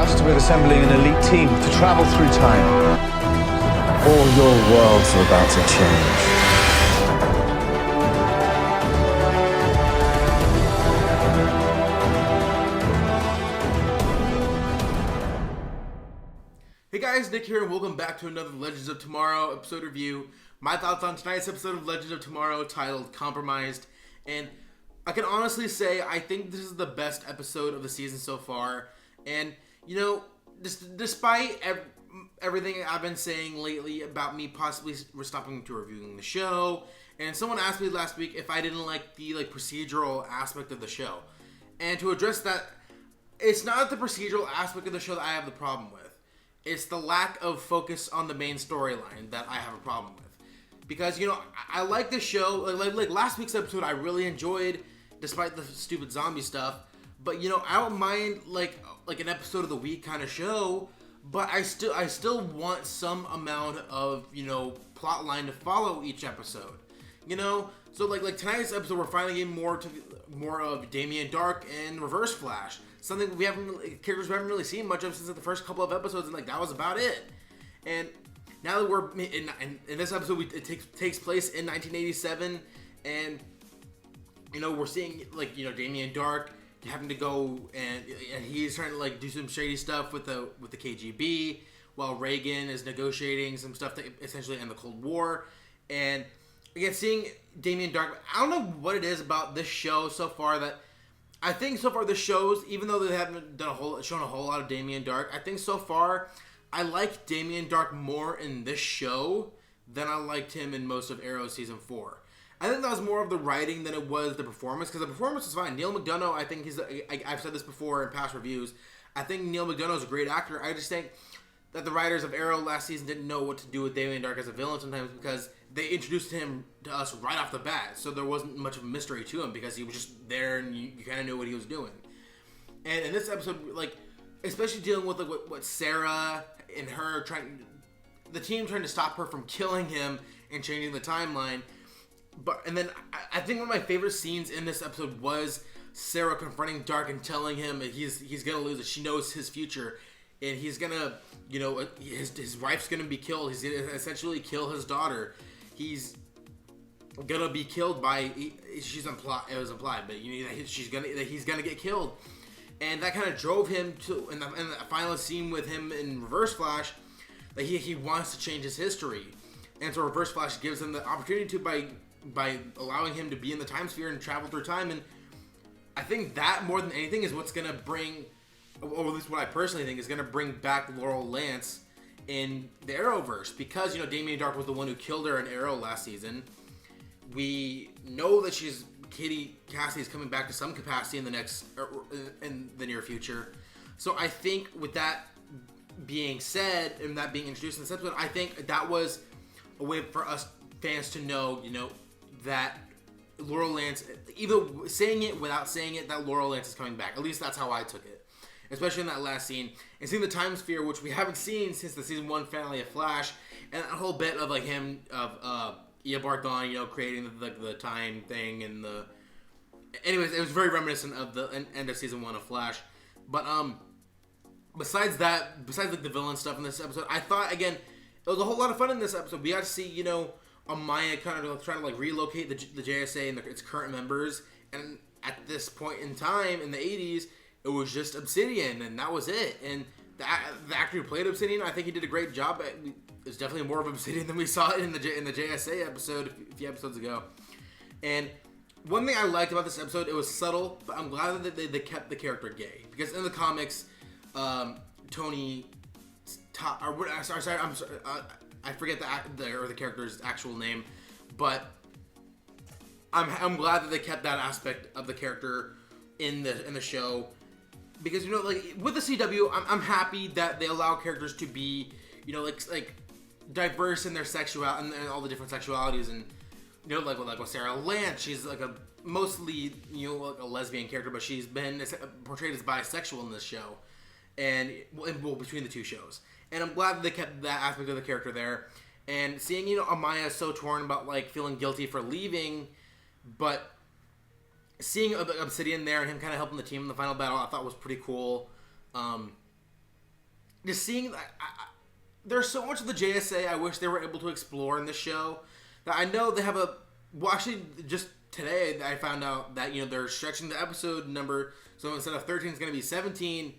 tasked with assembling an elite team to travel through time. All your worlds are about to change. Hey guys, Nick here, and welcome back to another Legends of Tomorrow episode review. My thoughts on tonight's episode of Legends of Tomorrow titled Compromised. And I can honestly say I think this is the best episode of the season so far. And, you know, despite everything I've been saying lately about me possibly stopping to reviewing the show, and someone asked me last week if I didn't like the procedural aspect of the show. And to address that, it's not the procedural aspect of the show that I have the problem with. It's the lack of focus on the main storyline that I have a problem with. Because, you know, I like this show. Like last week's episode, I really enjoyed, despite the stupid zombie stuff. But, you know, I don't mind, like an episode of the week kind of show. But I still want some amount of, you know, plot line to follow each episode. You know? So, like tonight's episode, we're finally getting more of Damien Darhk and Reverse Flash. Something characters we haven't really seen much of since the first couple of episodes, and that was about it. And now that we're in this episode, it takes place in 1987, and you know we're seeing Damien Darhk having to go and he's trying to do some shady stuff with the KGB, while Reagan is negotiating some stuff to essentially end the Cold War. And again, seeing Damien Darhk, I don't know what it is about this show so far that. I think so far the shows, even though they haven't shown a whole lot of Damien Darhk, I think so far I like Damien Darhk more in this show than I liked him in most of Arrow Season 4. I think that was more of the writing than it was the performance, because the performance was fine. Neil McDonough, I think I've said this before in past reviews, I think Neil McDonough is a great actor. I just think that the writers of Arrow last season didn't know what to do with Damien Darhk as a villain sometimes, because they introduced him to us right off the bat, so there wasn't much of a mystery to him because he was just there and you kind of knew what he was doing. And in this episode, especially dealing with what Sarah and her the team trying to stop her from killing him and changing the timeline. And then I think one of my favorite scenes in this episode was Sarah confronting Darhk and telling him that he's gonna lose it. She knows his future. And he's gonna, his wife's gonna be killed. He's gonna essentially kill his daughter. He's gonna be killed by. It was implied, but he's gonna get killed, and that kind of drove him to. In the final scene with him in Reverse Flash, that he wants to change his history, and so Reverse Flash gives him the opportunity to by allowing him to be in the time sphere and travel through time. And I think that more than anything is what's gonna bring. Or at least what I personally think is going to bring back Laurel Lance in the Arrowverse, because Damien Darhk was the one who killed her in Arrow last season. We know that Katie Cassidy is coming back to some capacity in the near future. So I think with that being said and that being introduced in this episode, I think that was a way for us fans to know, that Laurel Lance, either saying it without saying it, that Laurel Lance is coming back. At least that's how I took it. Especially in that last scene, and seeing the time sphere, which we haven't seen since the season 1 finale of Flash, and a whole bit of him of Eobard Thawne, creating the time thing, and anyways, it was very reminiscent of the end of season 1 of Flash. But besides the villain stuff in this episode, I thought again it was a whole lot of fun in this episode. We got to see Amaya kind of trying to relocate the JSA and its current members, and at this point in time in the 80s. It was just Obsidian, and that was it. And the actor who played Obsidian, I think he did a great job. It's definitely more of Obsidian than we saw in the JSA episode a few episodes ago. And one thing I liked about this episode, it was subtle, but I'm glad that they kept the character gay, because in the comics, Tony, I forget the character's actual name, but I'm glad that they kept that aspect of the character in the show. Because with the CW, I'm happy that they allow characters to be, diverse in their sexuality and all the different sexualities, and like with Sarah Lance, she's mostly a lesbian character, but she's been portrayed as bisexual in this show, and between the two shows, and I'm glad that they kept that aspect of the character there, and seeing Amaya so torn about feeling guilty for leaving, but seeing Obsidian there and him kind of helping the team in the final battle, I thought was pretty cool. just seeing there's so much of the JSA I wish they were able to explore in this show that I know they have well, actually, just today I found out that, you know, they're stretching the episode number, so instead of 13 it's going to be 17.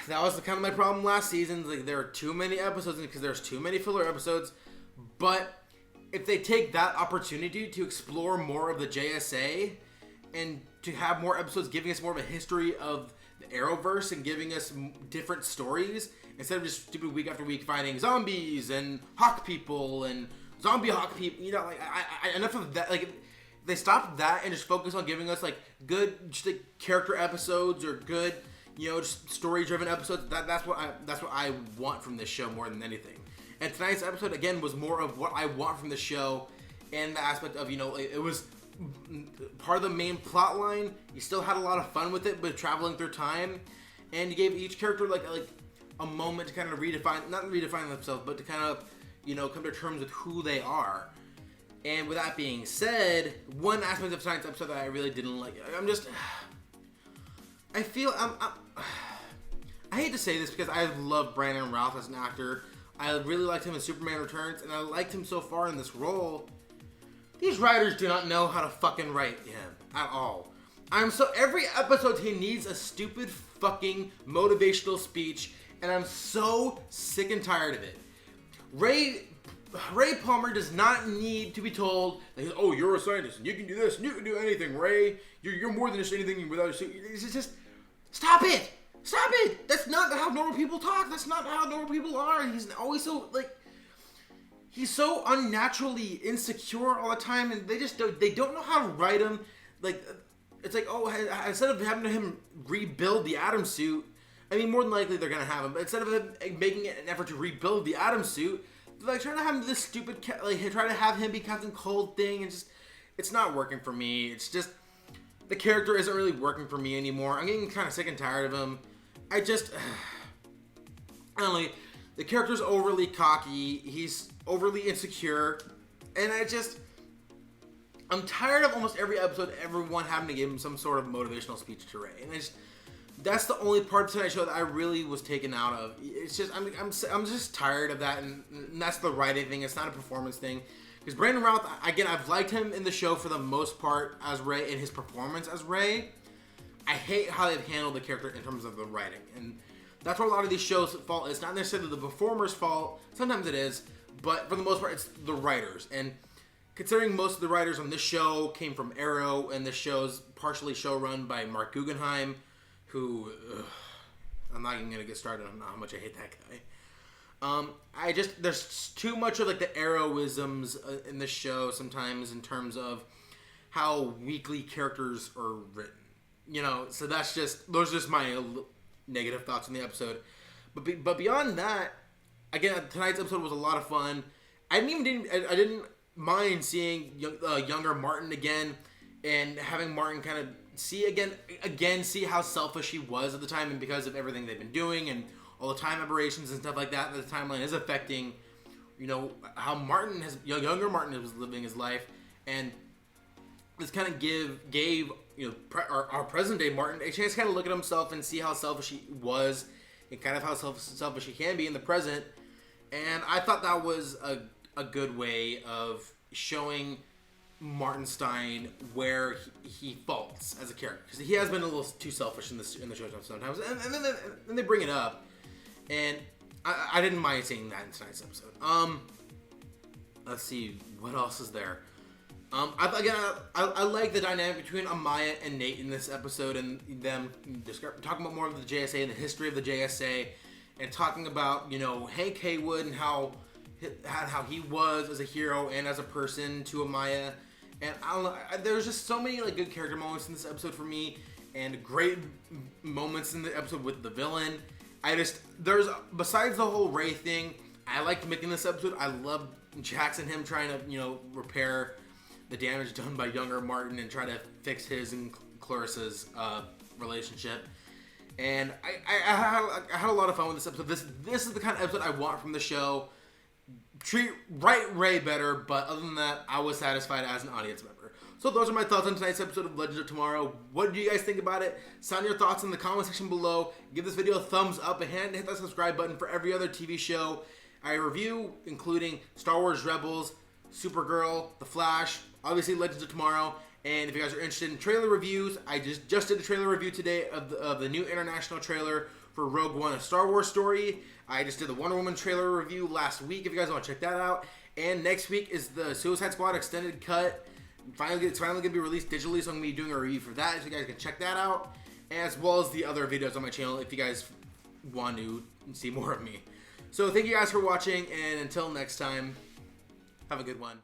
That was kind of my problem last season. Like, there are too many episodes because there's too many filler episodes. But if they take that opportunity to explore more of the JSA and to have more episodes giving us more of a history of the Arrowverse and giving us different stories instead of just stupid week after week fighting zombies and hawk people and zombie hawk people, you know, like enough of that. Like, they stopped that and just focus on giving us like good, just like character episodes or good, you know, just story-driven episodes. That's what I want from this show more than anything. And tonight's episode again was more of what I want from the show, and the aspect of, you know, it was part of the main plot line. You still had a lot of fun with it, but traveling through time, and you gave each character like a moment to kind of not redefine themselves, but to kind of, you know, come to terms with who they are. And with that being said, one aspect of tonight's episode that I really didn't like, I hate to say this because I love Brandon Routh as an actor. I really liked him in Superman Returns, and I liked him so far in this role. These writers do not know how to fucking write him at all. Every episode he needs a stupid fucking motivational speech, and I'm so sick and tired of it. Ray Palmer does not need to be told, like, oh, you're a scientist and you can do this and you can do anything, Ray. You're more than just anything without a suit. It's just stop it. Stop it. That's not how normal people talk. That's not how normal people are. He's always so he's so unnaturally insecure all the time, and they don't know how to write him. Like, it's like, oh, instead of having him rebuild the Atom suit, I mean, more than likely they're gonna have him, but instead of him making an effort to rebuild the Atom suit, they're like trying to have this stupid, try to have him be Captain Cold thing, and just, it's not working for me. It's just, the character isn't really working for me anymore. I'm getting kind of sick and tired of him. I don't know, the character's overly cocky, he's overly insecure, and I'm tired of almost every episode, everyone having to give him some sort of motivational speech to Ray, and that's the only part of tonight's show that I really was taken out of. It's just, I'm just tired of that, and that's the writing thing, it's not a performance thing. Because Brandon Routh, again, I've liked him in the show for the most part as Ray, in his performance as Ray. I hate how they've handled the character in terms of the writing, and that's where a lot of these shows fall. It's not necessarily the performer's fault, sometimes it is, but for the most part, it's the writers. And considering most of the writers on this show came from Arrow, and this show's partially show run by Mark Guggenheim, who, I'm not even going to get started on how much I hate that guy. There's too much of like the Arrowisms in this show sometimes in terms of how weakly characters are written. You know, so those are just my negative thoughts on the episode. But beyond that, again, tonight's episode was a lot of fun. I didn't mind seeing younger Martin again, and having Martin kind of see how selfish he was at the time, and because of everything they've been doing and all the time aberrations and stuff like that, the timeline is affecting, you know, how younger Martin was living his life, and this kind of gave you know, our present day Martin a chance to kind of look at himself and see how selfish he was, and kind of how selfish he can be in the present. And I thought that was a good way of showing Martin Stein where he faults as a character, because he has been a little too selfish in the show sometimes, and then they bring it up, and I didn't mind seeing that in tonight's episode. Let's see, what else is there? I like the dynamic between Amaya and Nate in this episode, and them talking about more of the JSA and the history of the JSA, and talking about, you know, Hank Haywood and how he was as a hero and as a person to Amaya. And I don't know, there's just so many like good character moments in this episode for me, and great moments in the episode with the villain. Besides the whole Ray thing, I liked making this episode. I loved Jax and him trying to, you know, repair the damage done by younger Martin and try to fix his and Clarissa's relationship. And I had a lot of fun with this episode. This is the kind of episode I want from the show. Write Ray better, but other than that, I was satisfied as an audience member. So those are my thoughts on tonight's episode of Legends of Tomorrow. What do you guys think about it? Sound your thoughts in the comment section below. Give this video a thumbs up and hit that subscribe button for every other TV show I review, including Star Wars Rebels, Supergirl, The Flash, obviously Legends of Tomorrow. And if you guys are interested in trailer reviews, I just did a trailer review today of the new international trailer for Rogue One, a Star Wars story. I just did the Wonder Woman trailer review last week, if you guys want to check that out. And next week is the Suicide Squad extended cut. It's finally going to be released digitally, so I'm going to be doing a review for that, so you guys can check that out. As well as the other videos on my channel if you guys want to see more of me. So thank you guys for watching, and until next time, have a good one.